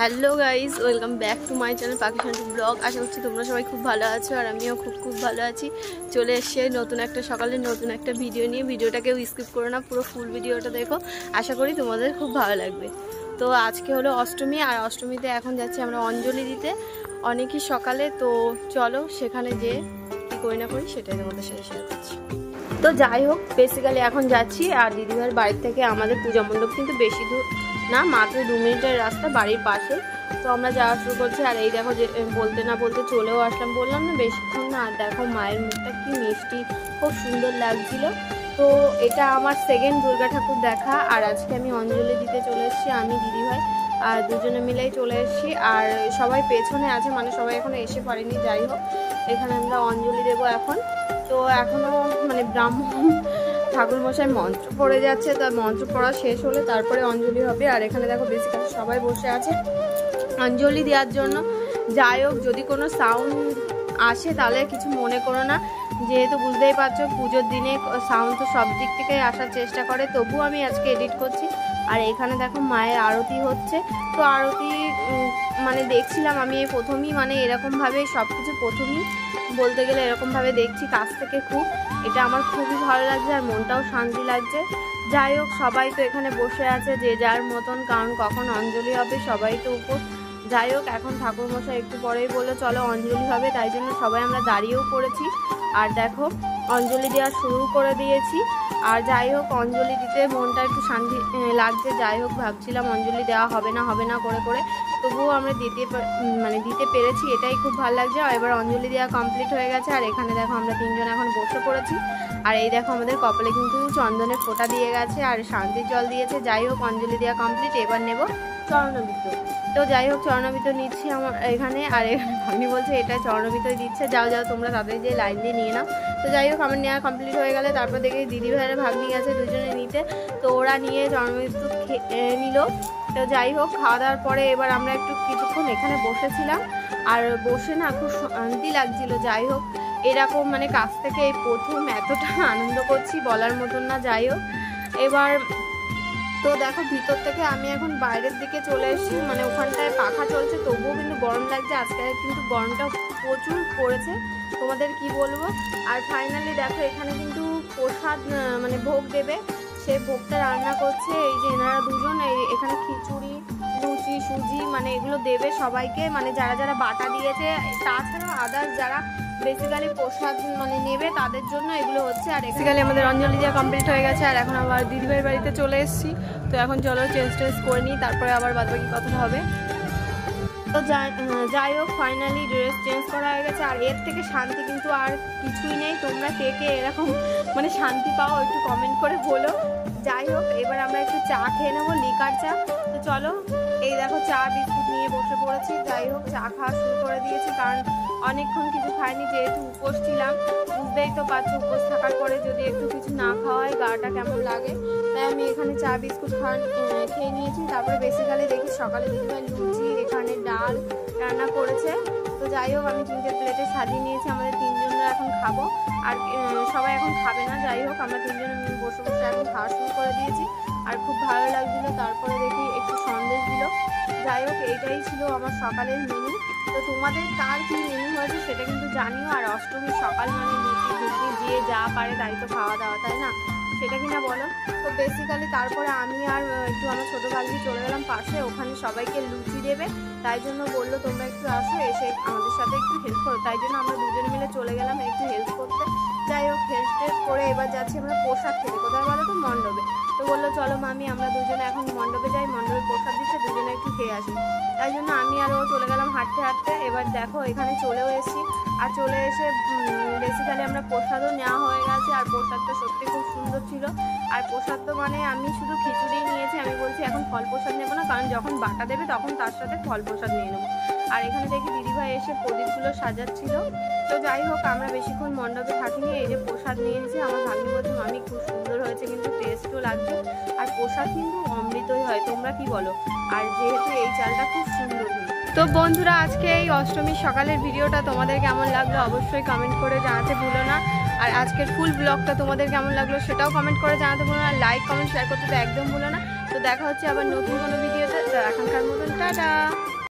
Hello guys, welcome back to my channel পাখি শান্তি blog. আশা করছি তোমরা সবাই খুব ভালো আছো আর আমিও খুব ভালো আছি। চলে এসে নতুন একটা সকালে নতুন একটা ভিডিও নিয়ে। ভিডিওটাকেও স্কিপ করো না, পুরো ফুল ভিডিওটা দেখো। আশা করি তোমাদের খুব ভালো লাগবে। তো আজকে হলো অষ্টমী, আর অষ্টমীতে এখন যাচ্ছি আমরা অঞ্জলি দিতে অনেকই সকালে। তো চলো সেখানে যে কী করি না করি সেটাই তোমাদের সাথে শেয়ার করছি। তো যাই হোক, বেসিক্যালি এখন যাচ্ছি। আর দিদিভাইয়ের বাড়ির থেকে আমাদের পূজা মণ্ডপ কিন্তু বেশি দূর না, মাত্র 2 মিনিটের রাস্তা বাড়ির পাশে। তো আমরা যাওয়া শুরু করছি। আর এই দেখো, যে বলতে না বলতে চলেও আসলাম, বললাম না বেশিক্ষণ না। আর দেখো মায়ের মুখটা কি মিষ্টি, খুব সুন্দর লাগছিল। তো এটা আমার সেকেন্ড দুর্গা ঠাকুর দেখা। আর আজকে আমি অঞ্জলি দিতে চলে এসেছি, আমি দিদিভাই আর দুজনে মিলেই চলে এসেছি। আর সবাই পেছনে আছে, মানে সবাই এখনো এসে পারেনি। যাই হোক, এখানে আমরা অঞ্জলি দেবো এখন। তো এখনও মানে ব্রাহ্মণ ঠাকুরমশাই মন্ত্র পড়ে যাচ্ছে। তার মন্ত্র পড়া শেষ হলে তারপরে অঞ্জলি হবে। আর এখানে দেখো বেসিক্যালি সবাই বসে আছে অঞ্জলি দেওয়ার জন্য। যাই হোক, যদি কোনো সাউন্ড আসে তাহলে কিছু মনে করো না, যেহেতু বুঝতেই পারছো পুজোর দিনে সাউন্ড তো সব দিক থেকেই আসার চেষ্টা করে। তবুও আমি আজকে এডিট করছি। আর এখানে দেখো মায়ের আরতি হচ্ছে। তো আরতি মানে দেখছিলাম আমি এই প্রথমই, মানে এরকমভাবে সব কিছু প্রথমেই বলতে গেলে এরকমভাবে দেখছি কাছ থেকে। খুব এটা আমার খুবই ভালো লাগছে আর মনটাও শান্তি লাগছে। যাই হোক, সবাই তো এখানে বসে আছে যে যার মতন, কারণ কখন অঞ্জলি হবে সবাই তো উপর। যাই হোক, এখন ঠাকুরমশাই একটু পরেই বলে চলো অঞ্জলি হবে, তাই জন্য সবাই আমরা দাঁড়িয়েও পড়েছি। আর দেখো অঞ্জলি দেওয়া শুরু করে দিয়েছি। আর যাই হোক, অঞ্জলি দিতে মনটা একটু শান্তি লাগছে। যাই হোক, ভাবছিলাম অঞ্জলি দেওয়া হবে না করে তবুও আমরা দিতে পেরেছি, এটাই খুব ভালো লাগছে। আর এবার অঞ্জলি দেওয়া কমপ্লিট হয়ে গেছে। আর এখানে দেখো আমরা 3 জন এখন বসে পড়েছি। আর এই দেখো আমাদের কপালে কিন্তু চন্দনের ফোঁটা দিয়ে গেছে আর শান্তির জল দিয়েছে। যাই হোক, অঞ্জলি দেওয়া কমপ্লিট, এবার নেব চরণামৃত। তো যাই হোক, চরণামৃত নিচ্ছি আমার এখানে। আর এখানে ভাগ্নি বলছে এটা চরণামৃতই দিচ্ছে, যাও তোমরা তাদের যে লাইন দিয়ে নিয়ে নাও। তো যাই হোক, আমার নেওয়া কমপ্লিট হয়ে গেলে তারপর দেখে দিদি ভাইয়েরা ভাগ্নি গেছে দুজনে নিতে। তো ওরা নিয়ে চরণামৃত নিল। তো যাই হোক, খাওয়া দাওয়ার পরে এবার আমরা একটু কিছুক্ষণ এখানে বসেছিলাম। আর বসে না খুব শান্তি লাগছিল। যাই হোক, এরকম মানে কাছ থেকে এই প্রথম এতটা আনন্দ করছি বলার মতন না। যাই হোক, এবার তো দেখো ভিতর থেকে আমি এখন বাইরের দিকে চলে এসেছি। মানে ওখানটায় পাখা চলছে, তবুও কিন্তু গরম লাগছে। আজকে কিন্তু গরমটা প্রচুর পড়েছে, তোমাদের কি বলবো। আর ফাইনালি দেখো এখানে কিন্তু প্রসাদ মানে ভোগ দেবে, সেই ভোগটা রান্না করছে এই যে এনারা দুজন। এখানে খিচুড়ি, লুচি, সুজি মানে এগুলো দেবে সবাইকে, মানে যারা যারা বাটা দিয়েছে। তাছাড়াও আদার্স যারা বেসিক্যালি প্রসাদ মানে নেবে তাদের জন্য এগুলো হচ্ছে। আর বেসিক্যালি আমাদের অঞ্জলি দেওয়া কমপ্লিট হয়ে গেছে। আর এখন আবার দিদিভাইয়ের বাড়িতে চলে এসেছি। তো এখন চলো চেঞ্জ করে নিই, তারপরে আবার বাদবাকি কথা হবে। তো যাই হোক, ফাইনালি ড্রেস চেঞ্জ করা হয়ে গেছে। আর এর থেকে শান্তি কিন্তু আর কিছুই নেই। তোমরা কে এরকম মানে শান্তি পাও একটু কমেন্ট করে বলো। যাই হোক, এবার আমরা একটু চা খেয়ে নেবো, লিকার চা। তো চলো, এই দেখো চা বিস্কুট নিয়ে বসে পড়েছি। যাই হোক, চা খাওয়া শুরু করে দিয়েছি, কারণ অনেকক্ষণ কিছু খাইনি, যেহেতু উপোস ছিলাম। বুঝতেই তো পারছো, উপোস থাকার পরে যদি একটু কিছু না খাওয়ায় গাটা কেমন লাগে। তাই আমি এখানে চা বিস্কুট খেয়ে নিয়েছি। তারপরে বেসিক্যালি দেখি সকালে দিদিভাই লুচি, এখানে ডাল রান্না করেছে। তো যাই হোক, আমি 3টে প্লেটে সাজিয়ে নিয়েছি। আমাদের 3 জনরা এখন খাবো। আর সবাই এখন খাবে না। যাই হোক, আমরা 3 জনে মিলে বসে এখন খাওয়া শুরু করে দিয়েছি। আর খুব ভালো লাগছিল। তারপরে দেখি একটু সন্দেশ দিল। যাই হোক, এইটাই ছিল আমার সকালের মেনু। তো তোমাদের কার কী মেনু হয়েছে সেটা কিন্তু জানিও। আর অষ্টমীর সকাল মানে লুচি ঘুগনি, যে যা পারে তাই তো খাওয়া দাওয়া, তাই না? সেটা কিনা বলো। তো বেসিক্যালি তারপরে আমি আর একটু আমার ছোটো ভাগ্নি চলে গেলাম পাশে, ওখানে সবাইকে লুচি দেবে। তাই জন্য বললো তোমরা একটু আসো, এসে আমাদের সাথে একটু হেল্প করো। তাই জন্য আমরা দুজনে মিলে চলে গেলাম একটু হেল্প করতে। যাই হোক, হেল্প করে এবার যাচ্ছি আমরা প্রসাদ খেতে। কোথায় বলো তো? মণ্ডপে। তো বললো চলো মামি, আমরা দুজনে এখন মণ্ডপে যাই, মণ্ডপে প্রসাদ দিচ্ছে, দুজনে একটু খেয়ে আসি। তাই জন্য আমি আর ও চলে গেলাম হাঁটতে। এবার দেখো এখানে চলেও এসেছি। আর চলে এসে বেসিক্যালি আমরা প্রসাদও নেওয়া হয়ে গেছে। আর প্রসাদটা সত্যি খুব সুন্দর ছিল। আর প্রসাদ তো মানে আমি শুধু খিচুড়ি নিয়েছি। আমি বলছি এখন ফল প্রসাদ নেবো না, কারণ যখন বাটা দেবে তখন তার সাথে ফল প্রসাদ নিয়ে নেবো। আর এখানে দেখি দিদিভাই এসে প্রদীপগুলো সাজাচ্ছিল। তো যাই হোক, আমরা বেশিক্ষণ মণ্ডপে থাকিনি। এই যে প্রসাদ নিয়েছি, আমার ভাগ্নি বলছে মামি খুব সুন্দর হয়েছে, কিন্তু টেস্টও লাগছে। আর প্রসাদ কিন্তু অমৃতই হয়, তোমরা কি বলো? আর যেহেতু এই চালটা খুব সুন্দর। তো বন্ধুরা, আজকে এই অষ্টমীর সকালের ভিডিওটা তোমাদের কেমন লাগলো অবশ্যই কমেন্ট করে জানাতে ভুলো না। আর আজকের ফুল ব্লগটা তোমাদের কেমন লাগলো সেটাও কমেন্ট করে জানাতে ভুলো না। লাইক কমেন্ট শেয়ার করতে তো একদম ভুলো না। তো দেখা হচ্ছে আবার নতুন কোনো ভিডিওতে। তো এখনকার মতন টাটা।